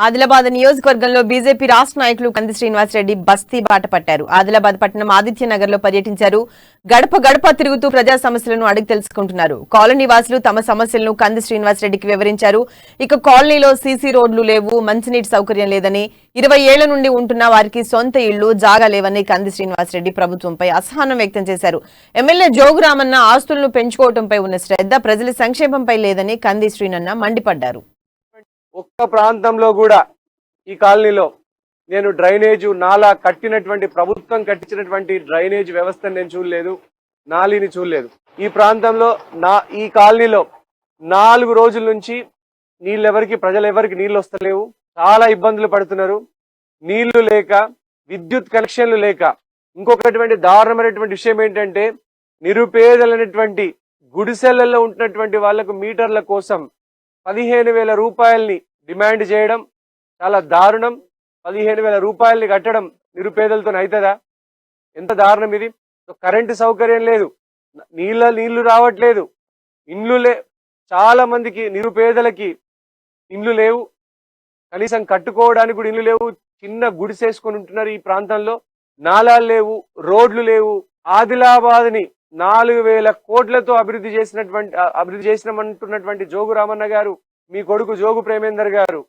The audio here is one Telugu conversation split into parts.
ఆదిలాబాద్ నియోజకవర్గంలో బీజేపీ రాష్ట్ర నాయకులు కంది శ్రీనివాసరెడ్డి బస్తీ బాట పట్టారు. ఆదిలాబాద్ పట్టణం ఆదిత్యనగర్ లో పర్యటించారు. గడప గడప తిరుగుతూ ప్రజా సమస్యలను అడిగి తెలుసుకుంటున్నారు. కాలనీ వాసులు తమ సమస్యలను కంది శ్రీనివాసరెడ్డికి వివరించారు. ఇక కాలనీలో సీసీ రోడ్లు లేవు, మంచినీటి సౌకర్యం లేదని, 20 ఏళ్ల నుండి ఉంటున్న వారికి సొంత ఇళ్లు జాగా లేవని కంది శ్రీనివాసరెడ్డి ప్రభుత్వంపై అసహనం వ్యక్తం చేశారు. ఎమ్మెల్యే జోగురామన్న ఆస్తులను పెంచుకోవడంపై ఉన్న శ్రద్ధ ప్రజల సంక్షేమంపై లేదని కంది శ్రీనన్న మండిపడ్డారు. ఒక్క ప్రాంతంలో కూడా ఈ కాలనీలో నేను డ్రైనేజ్ నాలా కట్టినటువంటి ప్రభుత్వం కట్టించినటువంటి డ్రైనేజ్ వ్యవస్థను నేను చూడలేదు, నాలీని చూడలేదు. ఈ ప్రాంతంలో ఈ కాలనీలో 4 రోజుల నుంచి ప్రజలెవరికి నీళ్ళు వస్తలేవు, చాలా ఇబ్బందులు పడుతున్నారు. నీళ్లు లేక, విద్యుత్ కనెక్షన్లు లేక, ఇంకొకటువంటి దారుణమైనటువంటి విషయం ఏంటంటే నిరుపేదలైనటువంటి గుడిసెలలో ఉంటున్నటువంటి వాళ్లకు మీటర్ల కోసం 15,000 రూపాయల్ని డిమాండ్ చేయడం చాలా దారుణం. 15,000 రూపాయల్ని కట్టడం నిరుపేదలతో అవుతుందా? ఎంత దారుణం ఇది. కరెంటు సౌకర్యం లేదు, నీళ్లు రావట్లేదు, చాలా మందికి నిరుపేదలకి ఇండ్లు లేవు, కనీసం కట్టుకోవడానికి కూడా ఇండ్లు లేవు. చిన్న గుడిసేసుకొని ఉంటున్నారు. ఈ ప్రాంతంలో నాలాలు లేవు, రోడ్లు లేవు. ఆదిలాబాద్ ని 4,000 కోట్లతో అభివృద్ధి చేసినామంటున్నటువంటి జోగు రామన్న గారు, మీ కొడుకు జోగు ప్రేమేందర్ గారు,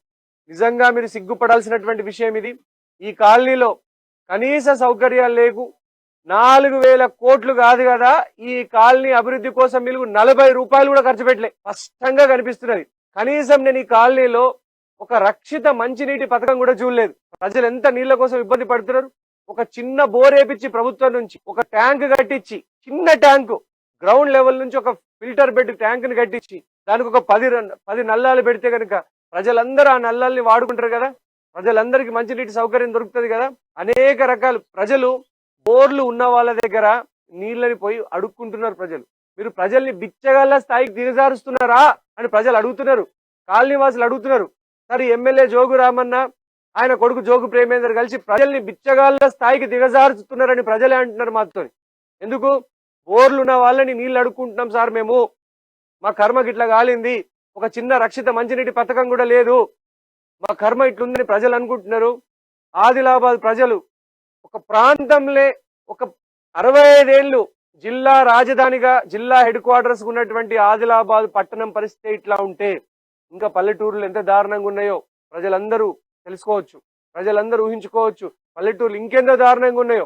నిజంగా మీరు సిగ్గుపడాల్సినటువంటి విషయం ఇది. ఈ కాలనీలో కనీస సౌకర్యాలు లేవు. 4,000 కోట్లు కాదు కదా, ఈ కాలనీ అభివృద్ధి కోసం మీరు 40 రూపాయలు కూడా ఖర్చు పెట్టలే. స్పష్టంగా కనిపిస్తున్నది. కనీసం నేను ఈ కాలనీలో ఒక రక్షిత మంచినీటి పథకం కూడా చూడలేదు. ప్రజలు ఎంత నీళ్ల కోసం ఇబ్బంది పడుతున్నారు. ఒక చిన్న బోర్ వేపించి ప్రభుత్వం నుంచి ఒక ట్యాంక్ కట్టించి, చిన్న ట్యాంకు గ్రౌండ్ లెవెల్ నుంచి ఒక ఫిల్టర్ బెడ్ ట్యాంక్ ని కట్టించి దానికి ఒక 10 నల్లాలు పెడితే కనుక ప్రజలందరూ ఆ నల్లాల్ని వాడుకుంటారు కదా, ప్రజలందరికీ మంచినీటి సౌకర్యం దొరుకుతుంది కదా. అనేక రకాలు ప్రజలు బోర్లు ఉన్న వాళ్ళ దగ్గర నీళ్ళని పోయి అడుక్కుంటున్నారు. మీరు ప్రజల్ని బిచ్చగాళ్ళ స్థాయికి దిగజారుస్తున్నారా అని ప్రజలు అడుగుతున్నారు, కాలనీవాసులు అడుగుతున్నారు. సరే, ఎమ్మెల్యే జోగు రామన్న ఆయన కొడుకు జోగు ప్రేమేందర్ కలిసి ప్రజల్ని బిచ్చగాళ్ళ స్థాయికి దిగజారుతున్నారని ప్రజలే అంటున్నారు మాతో. ఎందుకు? బోర్లు ఉన్న వాళ్ళని నీళ్లు అడుక్కుంటున్నాం సార్, మేము మా కర్మ గిట్లా కాలింది, ఒక చిన్న రక్షిత మంచినీటి పథకం కూడా లేదు, మా కర్మ ఇట్లుందని ప్రజలు అనుకుంటున్నారు. ఆదిలాబాద్ ప్రజలు ఒక ప్రాంతంలో ఒక 65 ఏళ్ళు జిల్లా రాజధానిగా, జిల్లా హెడ్ క్వార్టర్స్ ఉన్నటువంటి ఆదిలాబాద్ పట్టణం పరిస్థితి ఇట్లా ఉంటే ఇంకా పల్లెటూర్లు ఎంత దారుణంగా ఉన్నాయో ప్రజలందరూ తెలుసుకోవచ్చు, ప్రజలందరూ ఊహించుకోవచ్చు. పల్లెటూర్లు ఇంకెంత దారుణంగా ఉన్నాయో.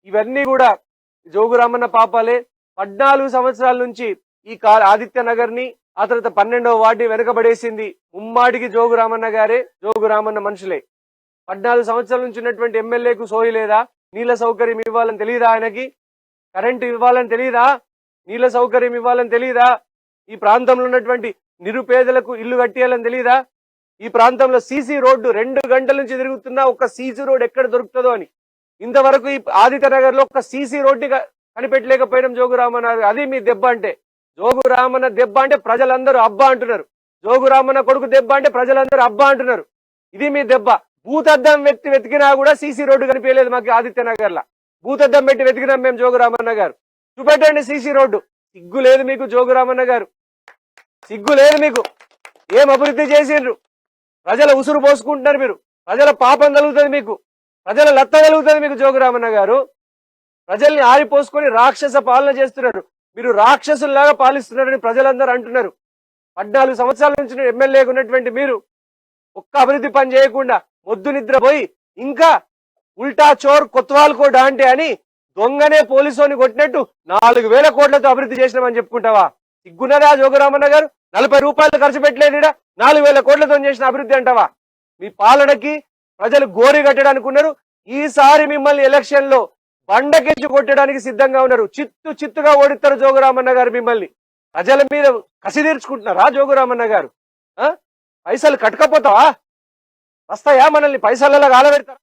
ఇవన్నీ కూడా జోగు రామన్న పాపాలే. 14 సంవత్సరాల నుంచి ఈ ఆదిత్యనగర్ ని, ఆ తర్వాత 12వ వార్డు వెనకబడేసింది ముమ్మాడికి జోగు రామన్న గారే, జోగు రామన్న మనుషులే. 14 సంవత్సరాల నుంచి ఉన్నటువంటి ఎమ్మెల్యేకు సోయి లేదా? నీళ్ల సౌకర్యం ఇవ్వాలని తెలియదా? ఆయనకి కరెంటు ఇవ్వాలని తెలియదా? నీళ్ల సౌకర్యం ఇవ్వాలని తెలియదా? ఈ ప్రాంతంలో ఉన్నటువంటి నిరుపేదలకు ఇల్లు కట్టేయాలని తెలియదా? ఈ ప్రాంతంలో సీసీ రోడ్డు 2 గంటల నుంచి తిరుగుతున్నా ఒక సీసీ రోడ్ ఎక్కడ దొరుకుతుందో అని ఇంతవరకు ఈ ఆదిత్యనగర్ లో ఒక సీసీ రోడ్డు కనిపెట్టలేకపోయినాం జోగు రామన్న. అది మీ దెబ్బ అంటే. జోగు రామన్న దెబ్బ అంటే ప్రజలందరూ అబ్బా అంటున్నారు. జోగు రామన్న కొడుకు దెబ్బ అంటే ప్రజలందరూ అబ్బా అంటున్నారు. ఇది మీ దెబ్బ. భూతద్దం వెతికినా కూడా సీసీ రోడ్డు కనిపించలేదు మాకు ఆదిత్యనగర్ లా. భూతద్దం పెట్టి వెతికినాం మేము జోగు రామన్న గారు. చూపెట్టండి సీసీ రోడ్డు. సిగ్గు లేదు మీకు జోగు రామన్న గారు, సిగ్గు లేదు మీకు. ఏం అభివృద్ధి చేసిండ్రు? ప్రజల ఉసురు పోసుకుంటున్నారు మీరు. ప్రజల పాపం కలుగుతుంది మీకు, ప్రజల లత్త కలుగుతుంది మీకు. జోగు రామన్న గారు ప్రజల్ని ఆరిపోసుకొని రాక్షస పాలన చేస్తున్నారు. మీరు రాక్షసుల్లాగా పాలిస్తున్నారని ప్రజలందరూ అంటున్నారు. 14 సంవత్సరాల నుంచి ఎమ్మెల్యేగా ఉన్నటువంటి మీరు ఒక్క అభివృద్ధి పని చేయకుండా మొద్దు నిద్రపోయి ఇంకా ఉల్టా చోర్ కొత్వాల్కో డాంటే అని దొంగనే పోలీసుని కొట్టినట్టు 4,000 కోట్లతో అభివృద్ధి చేసినామని చెప్పుకుంటావా? సిగ్గున్నదా జోగు రామన్న గారు? 40 రూపాయలు ఖర్చు పెట్టలేదు, 4,000 కోట్లతో చేసిన అభివృద్ధి అంటావా? మీ పాలనకి ప్రజలు గోరి కట్టడానికి ఉన్నారు. ఈసారి మిమ్మల్ని ఎలక్షన్ లో బండకెచ్చి కొట్టడానికి సిద్ధంగా ఉన్నారు. చిత్తుగా ఓడిస్తారు జోగు రామన్న గారు. మిమ్మల్ని ప్రజల మీద కసి తీర్చుకుంటున్నారా జోగు రామన్న గారు? పైసలు కట్టకపోతావా? వస్తాయా? మనల్ని పైసలలో గాలబెడతారా?